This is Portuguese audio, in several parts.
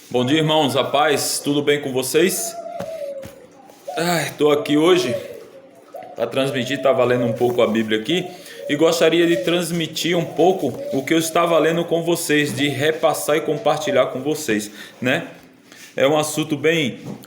Bom dia, irmãos, a paz, tudo bem com vocês? Estou aqui hoje para transmitir, estava lendo um pouco a Bíblia aqui e gostaria de transmitir um pouco o que eu estava lendo com vocês, de repassar e compartilhar com vocês, né? É um assunto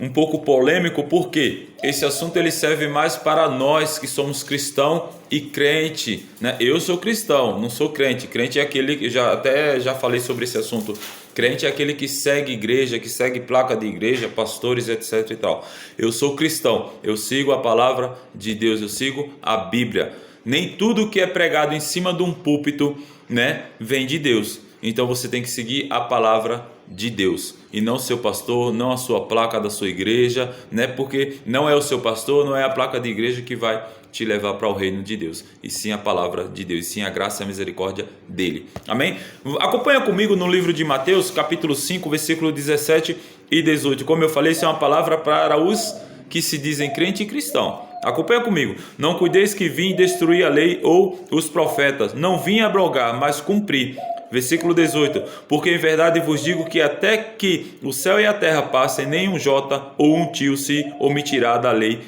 um pouco polêmico, porque esse assunto ele serve mais para nós que somos cristão e crente, né? Eu sou cristão, não sou crente. Crente é aquele que já falei sobre esse assunto. Crente é aquele que segue igreja, que segue placa de igreja, pastores, etc e tal. Eu sou cristão, eu sigo a palavra de Deus, eu sigo a Bíblia. Nem tudo que é pregado em cima de um púlpito, né, vem de Deus. Então você tem que seguir a palavra de Deus e não seu pastor, não a sua placa da sua igreja, né? Porque não é o seu pastor, não é a placa de igreja que vai te levar para o reino de Deus, e sim a palavra de Deus, e sim a graça e a misericórdia dele. Amém? Acompanha comigo no livro de Mateus, capítulo 5, versículo 17 e 18. Como eu falei, isso é uma palavra para os que se dizem crente e cristão. Acompanha comigo. Não cuideis que vim destruir a lei ou os profetas. Não vim abrogar, mas cumprir. Versículo 18. Porque em verdade vos digo que até que o céu e a terra passem, nem um jota ou um tio se omitirá da lei,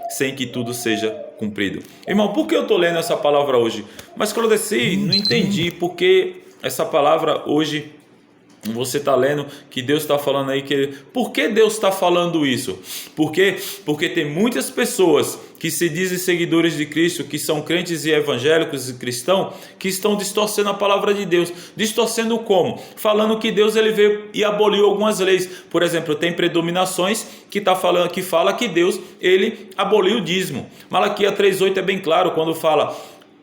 sem que tudo seja cumprido. Irmão, por que eu estou lendo essa palavra hoje? Mas quando eu desci, não entendi porque essa palavra hoje você está lendo que Deus está falando aí por que Deus está falando isso? Por quê? Porque tem muitas pessoas que se dizem seguidores de Cristo, que são crentes e evangélicos e cristãos, que estão distorcendo a palavra de Deus. Distorcendo como? Falando que Deus ele veio e aboliu algumas leis. Por exemplo, tem predominações que fala que Deus ele aboliu o dízimo. Malaquias 3:8 é bem claro quando fala: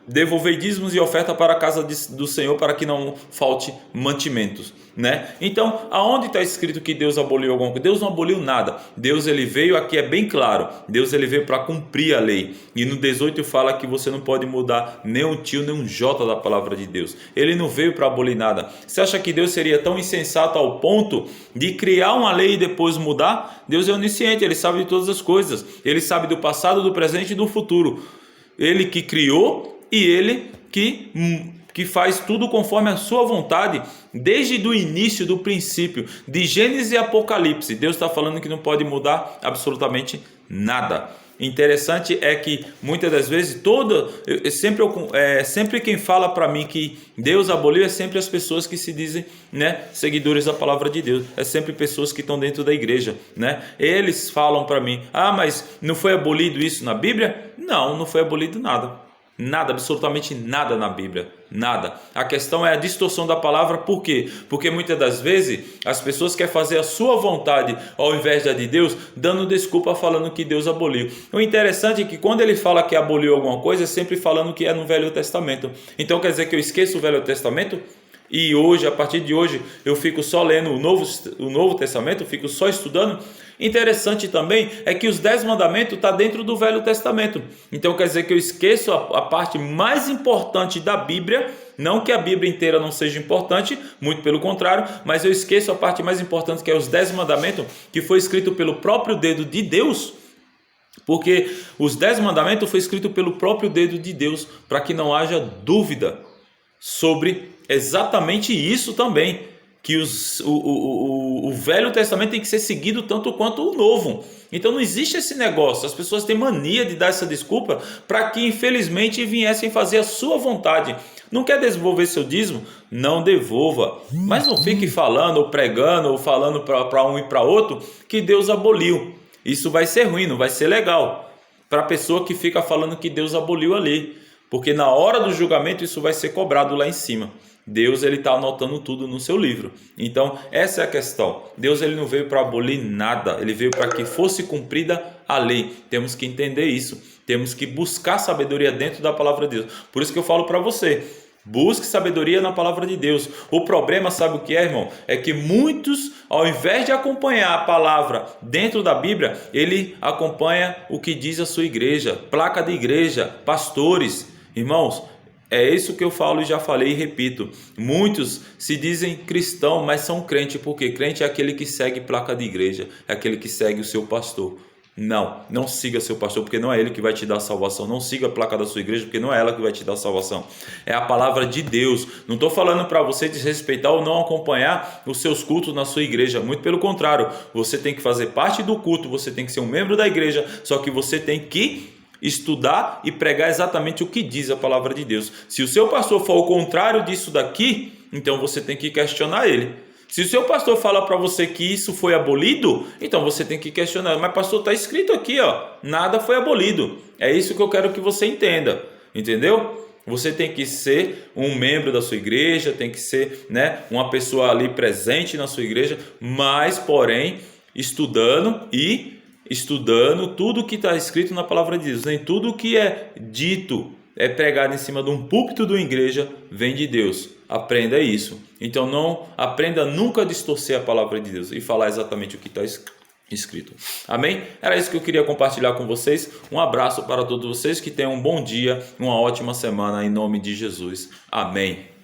devolvei dízimos e oferta para a casa do Senhor, para que não falte mantimentos, né? Então, aonde está escrito que Deus aboliu alguma coisa? Deus não aboliu nada. Deus ele veio, aqui é bem claro, Deus ele veio para cumprir a lei. E no 18 fala que você não pode mudar nem um tio, nem um jota da palavra de Deus. Ele não veio para abolir nada. Você acha que Deus seria tão insensato ao ponto de criar uma lei e depois mudar? Deus é onisciente, ele sabe de todas as coisas. Ele sabe do passado, do presente e do futuro. Ele que criou e ele que faz tudo conforme a sua vontade, desde o início, do princípio, de Gênesis e Apocalipse. Deus está falando que não pode mudar absolutamente nada. Interessante é que muitas das vezes, sempre quem fala para mim que Deus aboliu é sempre as pessoas que se dizem, né, seguidores da palavra de Deus. É sempre pessoas que estão dentro da igreja, né? Eles falam para mim: mas não foi abolido isso na Bíblia? Não foi abolido nada. Nada, absolutamente nada na Bíblia, nada. A questão é a distorção da palavra. Por quê? Porque muitas das vezes as pessoas querem fazer a sua vontade ao invés da de Deus, dando desculpa falando que Deus aboliu. O interessante é que quando ele fala que aboliu alguma coisa, é sempre falando que é no Velho Testamento. Então quer dizer que eu esqueço o Velho Testamento? E hoje, a partir de hoje, eu fico só lendo o Novo Testamento, fico só estudando. Interessante também é que os 10 mandamentos estão dentro do Velho Testamento. Então quer dizer que eu esqueço a parte mais importante da Bíblia. Não que a Bíblia inteira não seja importante, muito pelo contrário, mas eu esqueço a parte mais importante, que é os 10 mandamentos, que foi escrito pelo próprio dedo de Deus. Porque os 10 mandamentos foi escrito pelo próprio dedo de Deus, para que não haja dúvida sobre exatamente isso também, que o Velho Testamento tem que ser seguido tanto quanto o Novo. Então não existe esse negócio. As pessoas têm mania de dar essa desculpa para que infelizmente viessem fazer a sua vontade. Não quer devolver seu dízimo? Não devolva. Mas não fique falando ou pregando ou falando para um e para outro que Deus aboliu. Isso vai ser ruim, não vai ser legal para a pessoa que fica falando que Deus aboliu a lei. Porque na hora do julgamento isso vai ser cobrado lá em cima. Deus ele está anotando tudo no seu livro. Então essa é a questão. Deus ele não veio para abolir nada. Ele veio para que fosse cumprida a lei. Temos que entender isso. Temos que buscar sabedoria dentro da palavra de Deus. Por isso que eu falo para você: busque sabedoria na palavra de Deus. O problema, sabe o que é, irmão? É que muitos, ao invés de acompanhar a palavra dentro da Bíblia, ele acompanha o que diz a sua igreja, placa de igreja, pastores. Irmãos, é isso que eu falo e já falei e repito. Muitos se dizem cristão, mas são crente. Porque crente é aquele que segue placa de igreja, é aquele que segue o seu pastor. Não, não siga seu pastor, porque não é ele que vai te dar salvação. Não siga a placa da sua igreja, porque não é ela que vai te dar salvação. É a palavra de Deus. Não estou falando para você desrespeitar ou não acompanhar os seus cultos na sua igreja. Muito pelo contrário, você tem que fazer parte do culto, você tem que ser um membro da igreja, só que você tem que estudar e pregar exatamente o que diz a palavra de Deus. Se o seu pastor for o contrário disso daqui, então você tem que questionar ele. Se o seu pastor fala para você que isso foi abolido, então você tem que questionar. Mas pastor, está escrito aqui, ó, nada foi abolido. É isso que eu quero que você entenda, entendeu? Você tem que ser um membro da sua igreja, tem que ser, né, uma pessoa ali presente na sua igreja, mas porém estudando tudo que está escrito na palavra de Deus. Nem tudo que é dito, é pregado em cima de um púlpito de uma igreja, vem de Deus. Aprenda isso. Então não aprenda nunca a distorcer a palavra de Deus e falar exatamente o que está escrito. Amém? Era isso que eu queria compartilhar com vocês. Um abraço para todos vocês, que tenham um bom dia, uma ótima semana em nome de Jesus. Amém.